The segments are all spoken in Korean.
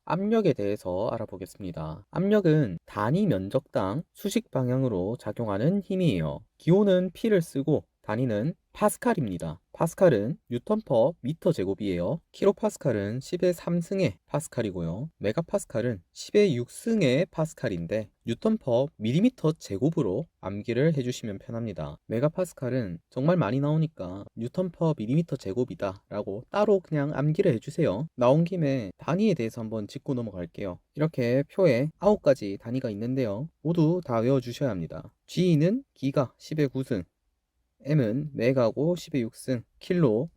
압력에 대해서 알아보겠습니다. 압력은 단위 면적당 수직 방향으로 작용하는 힘이에요. 기호는 P를 쓰고 단위는 파스칼입니다. 파스칼은 뉴턴 퍼 미터 제곱이에요. 킬로파스칼은 10의 3승의 파스칼이고요. 메가파스칼은 10의 6승의 파스칼인데 뉴턴 퍼 밀리미터 제곱으로 암기를 해주시면 편합니다. 메가파스칼은 정말 많이 나오니까 뉴턴 퍼 밀리미터 제곱이다 라고 따로 그냥 암기를 해주세요. 나온 김에 단위에 대해서 한번 짚고 넘어갈게요. 이렇게 표에 9가지 단위가 있는데요. 모두 다 외워주셔야 합니다. G는 기가 10의 9승, M은 메가고 10의 6승, 킬로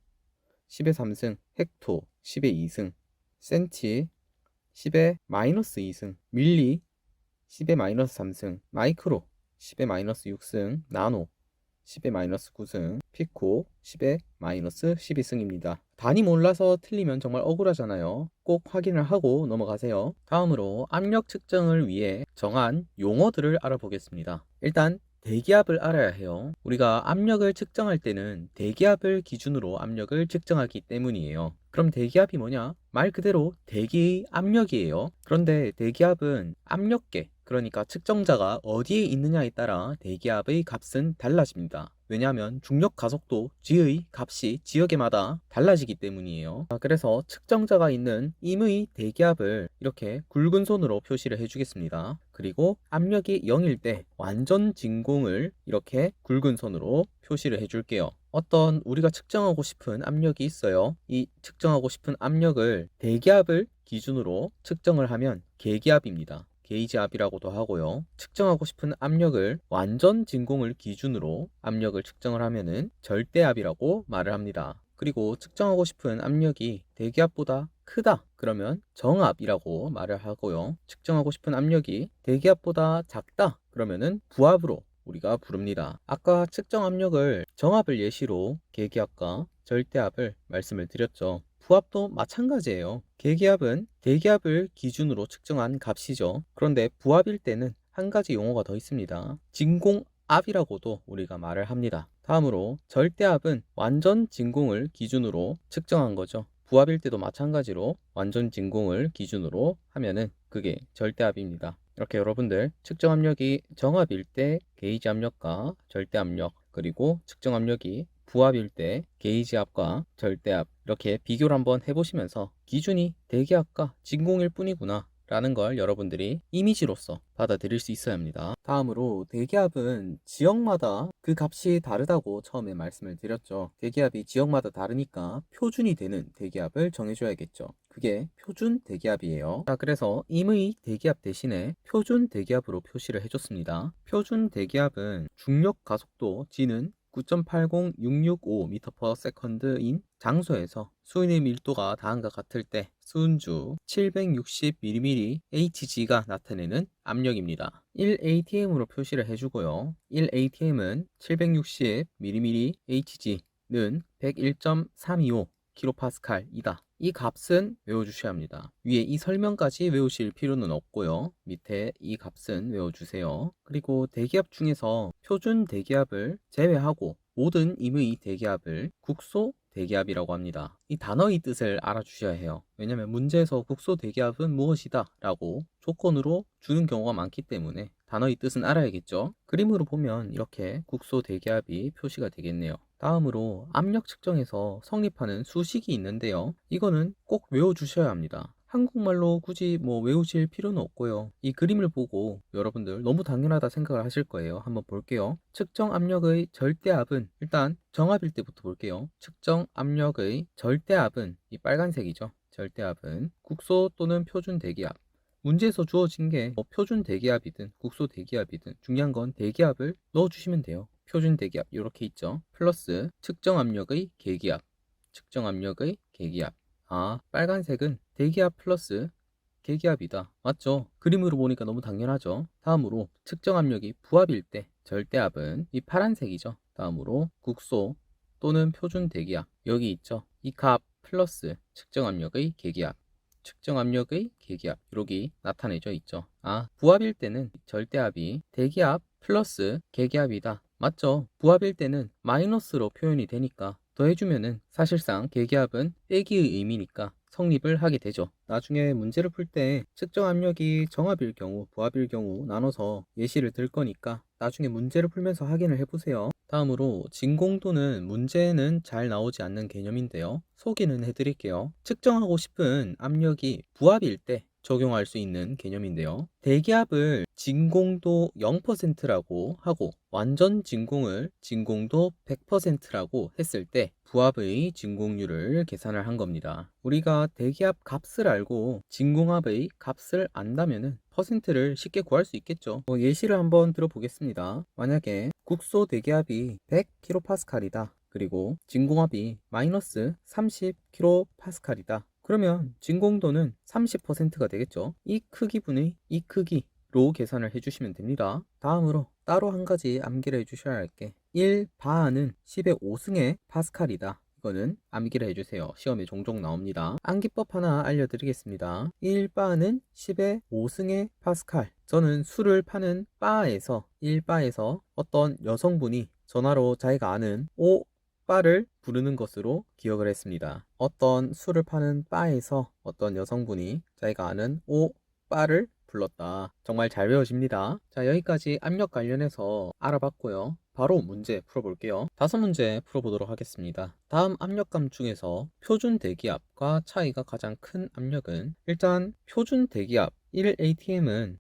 10의 3승, 헥토 10의 2승, 센티 10의 마이너스 2승, 밀리 10의 마이너스 3승, 마이크로 10의 마이너스 6승, 나노 10의 마이너스 9승, 피코 10의 마이너스 12승입니다. 단위 몰라서 틀리면 정말 억울하잖아요. 꼭 확인을 하고 넘어가세요. 다음으로 압력 측정을 위해 정한 용어들을 알아보겠습니다. 일단 대기압을 알아야 해요. 우리가 압력을 측정할 때는 대기압을 기준으로 압력을 측정하기 때문이에요. 그럼 대기압이 뭐냐? 말 그대로 대기의 압력이에요. 그런데 대기압은 압력계, 그러니까 측정자가 어디에 있느냐에 따라 대기압의 값은 달라집니다. 왜냐하면 중력 가속도 G의 값이 지역에마다 달라지기 때문이에요. 그래서 측정자가 있는 임의 대기압을 이렇게 굵은 손으로 표시를 해주겠습니다. 그리고 압력이 0일 때 완전 진공을 이렇게 굵은 손으로 표시를 해줄게요. 어떤 우리가 측정하고 싶은 압력이 있어요. 이 측정하고 싶은 압력을 대기압을 기준으로 측정을 하면 계기압입니다. 게이지압이라고도 하고요. 측정하고 싶은 압력을 완전 진공을 기준으로 압력을 측정을 하면은 절대압이라고 말을 합니다. 그리고 측정하고 싶은 압력이 대기압보다 크다 그러면 정압이라고 말을 하고요. 측정하고 싶은 압력이 대기압보다 작다 그러면은 부압으로 우리가 부릅니다. 아까 측정 압력을 정압을 예시로 계기압과 절대압을 말씀을 드렸죠. 부압도 마찬가지예요. 계기압은 대기압을 기준으로 측정한 값이죠. 그런데 부압일 때는 한 가지 용어가 더 있습니다. 진공압이라고도 우리가 말을 합니다. 다음으로 절대압은 완전 진공을 기준으로 측정한 거죠. 부압일 때도 마찬가지로 완전 진공을 기준으로 하면은 그게 절대압입니다. 이렇게 여러분들 측정 압력이 정압일 때 게이지 압력과 절대 압력, 그리고 측정 압력이 부압일 때 게이지압과 절대압 이렇게 비교를 한번 해보시면서 기준이 대기압과 진공일 뿐이구나 라는 걸 여러분들이 이미지로서 받아들일 수 있어야 합니다. 다음으로 대기압은 지역마다 그 값이 다르다고 처음에 말씀을 드렸죠. 대기압이 지역마다 다르니까 표준이 되는 대기압을 정해줘야겠죠. 그게 표준 대기압이에요. 자, 그래서 임의 대기압 대신에 표준 대기압으로 표시를 해줬습니다. 표준 대기압은 중력 가속도 G는 9.80665m/s인 장소에서 수은의 밀도가 다음과 같을 때 수은주 760mm Hg가 나타내는 압력입니다. 1atm으로 표시를 해주고요. 1atm은 760mm Hg는 101.325 kPa이다. 이 값은 외워주셔야 합니다. 위에 이 설명까지 외우실 필요는 없고요. 밑에 이 값은 외워주세요. 그리고 대기압 중에서 표준 대기압을 제외하고 모든 임의 대기압을 국소 대기압이라고 합니다. 이 단어의 뜻을 알아주셔야 해요. 왜냐하면 문제에서 국소 대기압은 무엇이다 라고 조건으로 주는 경우가 많기 때문에 단어의 뜻은 알아야겠죠. 그림으로 보면 이렇게 국소 대기압이 표시가 되겠네요. 다음으로 압력 측정에서 성립하는 수식이 있는데요. 이거는 꼭 외워주셔야 합니다. 한국말로 굳이 외우실 필요는 없고요. 이 그림을 보고 여러분들 너무 당연하다 생각을 하실 거예요. 한번 볼게요. 측정 압력의 절대압은 일단 정압일 때부터 볼게요. 측정 압력의 절대압은 이 빨간색이죠. 절대압은 국소 또는 표준 대기압. 문제에서 주어진 게 표준 대기압이든 국소 대기압이든 중요한 건 대기압을 넣어주시면 돼요. 표준 대기압 이렇게 있죠. 플러스 측정 압력의 계기압, 측정 압력의 계기압. 빨간색은 대기압 플러스 계기압이다. 맞죠? 그림으로 보니까 너무 당연하죠. 다음으로 측정 압력이 부압일 때 절대압은 이 파란색이죠. 다음으로 국소 또는 표준 대기압 여기 있죠. 이 값 플러스 측정 압력의 계기압, 측정 압력의 계기압 여기 나타내져 있죠. 부압일 때는 절대압이 대기압 플러스 계기압이다. 맞죠? 부압일 때는 마이너스로 표현이 되니까 더해주면은 사실상 계기압은 빼기의 의미니까 성립을 하게 되죠. 나중에 문제를 풀 때 측정 압력이 정압일 경우, 부압일 경우 나눠서 예시를 들 거니까 나중에 문제를 풀면서 확인을 해보세요. 다음으로 진공도는 문제는 잘 나오지 않는 개념인데요. 소개는 해드릴게요. 측정하고 싶은 압력이 부압일 때 적용할 수 있는 개념인데요. 대기압을 진공도 0%라고 하고 완전 진공을 진공도 100%라고 했을 때 부압의 진공률을 계산을 한 겁니다. 우리가 대기압 값을 알고 진공압의 값을 안다면은 퍼센트를 쉽게 구할 수 있겠죠. 예시를 한번 들어보겠습니다. 만약에 국소 대기압이 100kPa이다. 그리고 진공압이 마이너스 30kPa이다. 그러면 진공도는 30%가 되겠죠. 이 크기분의 이 크기로 계산을 해주시면 됩니다. 다음으로 따로 한 가지 암기를 해주셔야 할 게 1바는 10의 5승의 파스칼이다. 이거는 암기를 해주세요. 시험에 종종 나옵니다. 암기법 하나 알려드리겠습니다. 1바는 10의 5승의 파스칼. 저는 술을 파는 바에서 1바에서 어떤 여성분이 전화로 자기가 아는 바를 부르는 것으로 기억을 했습니다. 어떤 술을 파는 바에서 어떤 여성분이 자기가 아는 바를 불렀다. 정말 잘 외워집니다. 자, 여기까지 압력 관련해서 알아봤고요. 바로 문제 풀어볼게요. 5문제 풀어보도록 하겠습니다. 다음 압력감 중에서 표준 대기압과 차이가 가장 큰 압력은 일단 표준 대기압 1atm은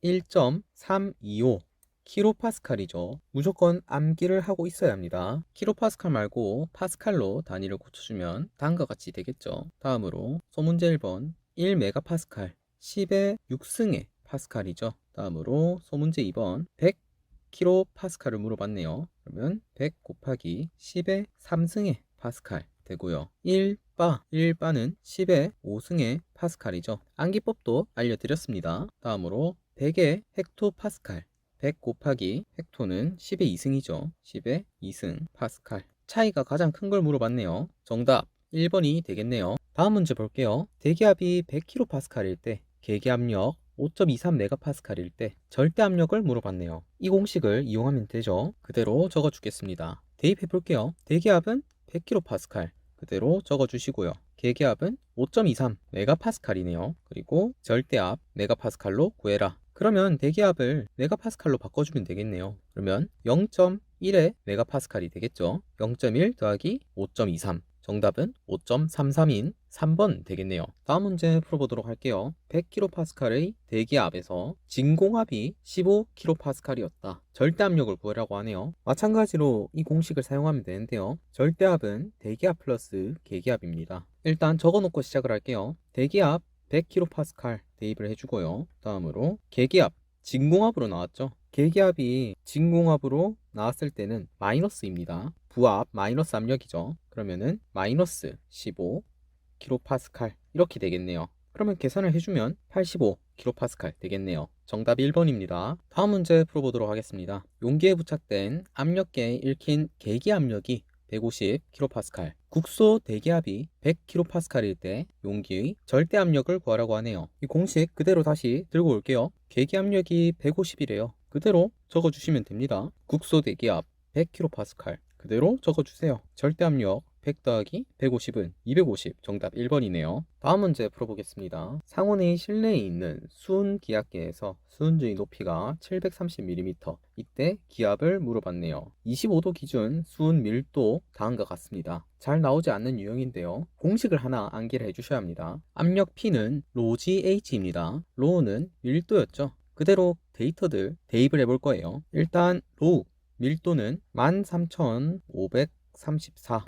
101.325 킬로파스칼이죠. 무조건 암기를 하고 있어야 합니다. 킬로파스칼 말고 파스칼로 단위를 고쳐주면 다음과 같이 되겠죠. 다음으로 소문제 1번 1메가파스칼 10의 6승의 파스칼이죠. 다음으로 소문제 2번 100킬로파스칼을 물어봤네요. 그러면 100 곱하기 10의 3승의 파스칼 되고요. 1바는 10의 5승의 파스칼이죠. 암기법도 알려드렸습니다. 다음으로 100의 헥토파스칼 100 곱하기 헥토는 10의 2승이죠. 10의 2승 파스칼. 차이가 가장 큰 걸 물어봤네요. 정답 1번이 되겠네요. 다음 문제 볼게요. 대기압이 100kPa일 때 계기압력 5.23MPa일 때 절대압력을 물어봤네요. 이 공식을 이용하면 되죠. 그대로 적어주겠습니다. 대입해 볼게요. 대기압은 100kPa 그대로 적어주시고요. 계기압은 5.23MPa이네요. 그리고 절대압 메가파스칼로 구해라. 그러면 대기압을 메가파스칼로 바꿔주면 되겠네요. 그러면 0.1의 메가파스칼이 되겠죠. 0.1 더하기 5.23 정답은 5.33인 3번 되겠네요. 다음 문제 풀어보도록 할게요. 100kPa의 대기압에서 진공압이 15kPa이었다. 절대압력을 구하라고 하네요. 마찬가지로 이 공식을 사용하면 되는데요. 절대압은 대기압 플러스 계기압입니다. 일단 적어놓고 시작을 할게요. 대기압 100kPa 대입을 해주고요. 다음으로 계기압 진공압으로 나왔죠. 계기압이 진공압으로 나왔을 때는 마이너스입니다. 부압 마이너스 압력이죠. 그러면은 마이너스 15kPa 이렇게 되겠네요. 그러면 계산을 해주면 85kPa 되겠네요. 정답 1번입니다. 다음 문제 풀어보도록 하겠습니다. 용기에 부착된 압력계에 읽힌 계기압력이 150kPa. 국소 대기압이 100kPa일 때 용기의 절대압력을 구하라고 하네요. 이 공식 그대로 다시 들고 올게요. 계기압력이 150이래요. 그대로 적어주시면 됩니다. 국소 대기압 100kPa 그대로 적어주세요. 절대압력 100 더하기 150은 250 정답 1번이네요. 다음 문제 풀어보겠습니다. 상온의 실내에 있는 수은 기압계에서 수은주의 높이가 730mm 이때 기압을 물어봤네요. 25도 기준 수은 밀도 다음과 같습니다. 잘 나오지 않는 유형인데요. 공식을 하나 암기를 해주셔야 합니다. 압력 P는 로지 H입니다. 로우는 밀도였죠. 그대로 데이터들 대입을 해볼 거예요. 일단 로우 밀도는 13,534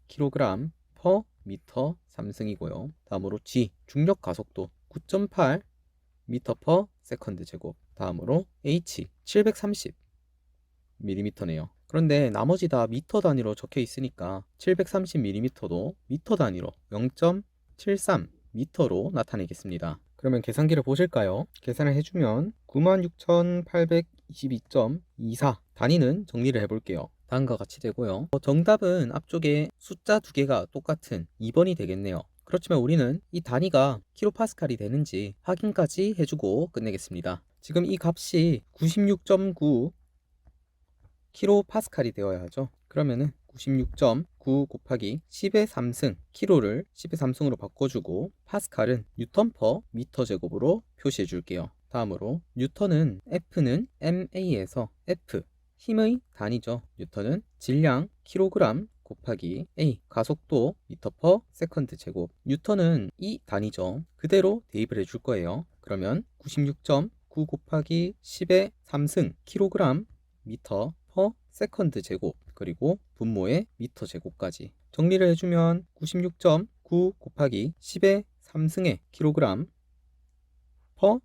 kg per 미터 3승이고요. 다음으로 G 중력 가속도 9.8 미터 per 세컨드 제곱. 다음으로 H 730 mm네요. 그런데 나머지 다 미터 단위로 적혀 있으니까 730mm도 미터 단위로 0.73 미터로 나타내겠습니다. 그러면 계산기를 보실까요? 계산을 해주면 96,822.24 단위는 정리를 해볼게요. 다음과 같이 되고요. 정답은 앞쪽에 숫자 두 개가 똑같은 2번이 되겠네요. 그렇지만 우리는 이 단위가 킬로파스칼이 되는지 확인까지 해주고 끝내겠습니다. 지금 이 값이 96.9 킬로파스칼이 되어야 하죠. 그러면은 96.9 9 곱하기 10의 3승, 킬로를 10의 3승으로 바꿔주고 파스칼은 뉴턴 퍼 미터 제곱으로 표시해 줄게요. 다음으로 뉴턴은 F는 MA에서 F, 힘의 단위죠. 뉴턴은 질량 킬로그램 곱하기 A, 가속도 미터 퍼 세컨드 제곱. 뉴턴은 이 단위죠. 그대로 대입을 해줄 거예요. 그러면 96.9 곱하기 10의 3승 킬로그램 미터 퍼 세컨드 제곱, 그리고 분모의 미터 제곱까지 정리를 해주면 96.9 곱하기 10의 3승의 킬로그램 퍼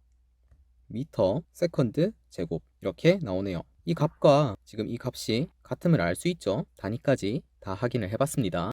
미터 세컨드 제곱, 이렇게 나오네요. 이 값과 지금 이 값이 같음을 알 수 있죠. 단위까지 다 확인을 해봤습니다.